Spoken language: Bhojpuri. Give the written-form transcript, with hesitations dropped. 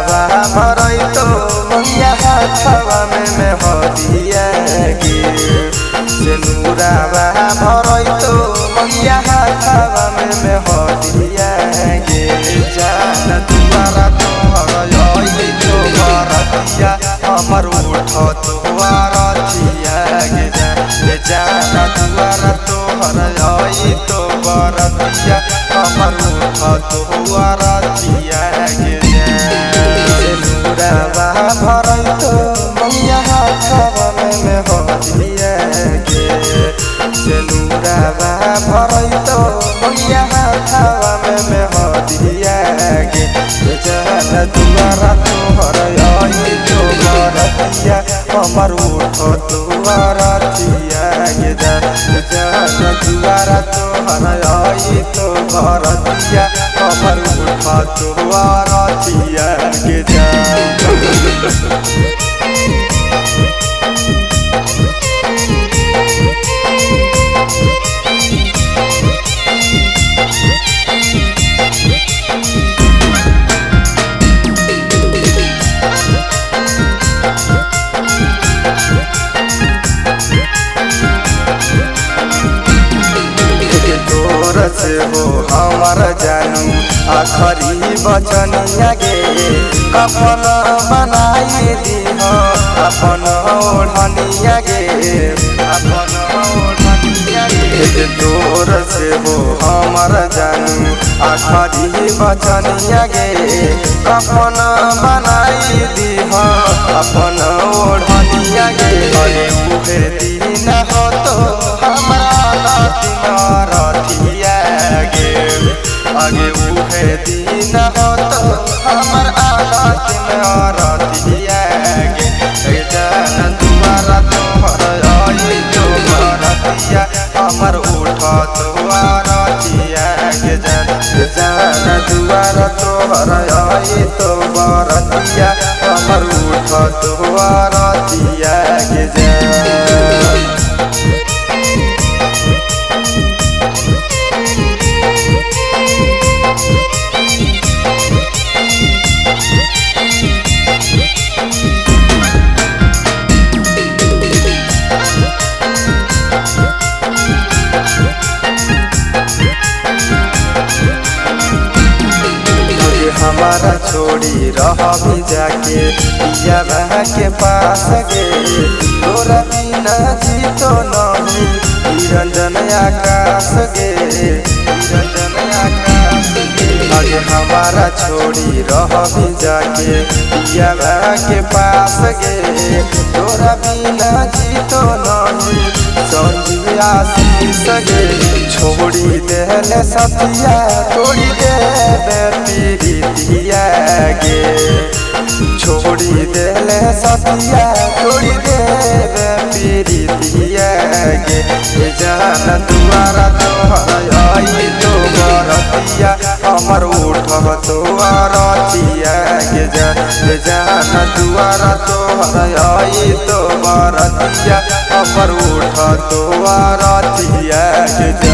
भरैतो मैया हाथवा में हदिया गे सेनुरावा भरैतो मैया हाथवा में हदिया गे जान दुआरा तोहर अइतो बरतिया हमर उठ तोहर थिया गे जान दुआरा तोहर अइतो बरतिया हमर उठ तोहर थिया गे भरैतो मैया हाथवा में हदिया गे सेनुरावा भरैतो मैया हाथवा में हदिया गे जान दुआरा तोहर अइतो बरतिया हमर उठ तोहर थिया गे जान दुआरा तोहर अइतो बरतिया हमर उठ तोहर थिया गे से हो हमार जानू आखरी बचनिया गे अपन बनाई दीह अपन ओढ़निया गे अपन ओढ़निया गे तोर से हो हमार जानू आखरी बचनिया गे अपन बनाई दीह अपन ओढ़निया गे अरे उहे दिन हो तो हमारा रतिया आगे उहे दिन हो तो हमर आदत में रतिया गे जान दुआरा तोहर अइतो बरतिया हमर उठ तोहर थिया गे जान दुआरा तोहर अइतो बरतिया हमर उठ तोहर थिया गे जान हमारा छोड़ी रह भी जाके पिया के पास गे तोरा बिना जी तो नहीं निरंजन आकाश गे निरंजन आकाश गे आगे हमारा छोड़ी रह भी जाके पिया के पास गे तोरा बिना जी तो नहीं संजीव आशीष गे छोड़ी देले सतिया तोड़ी देवे पीरितिया गे छोड़ी देले सतिया तोड़ी देवे पीरितिया गे जान दुआरा तोहर अइतो बरतिया हमर उठ तोहर थिया गे जान दुआरा तोहर अइतो बरतिया हमर उठ तोहर थिया गे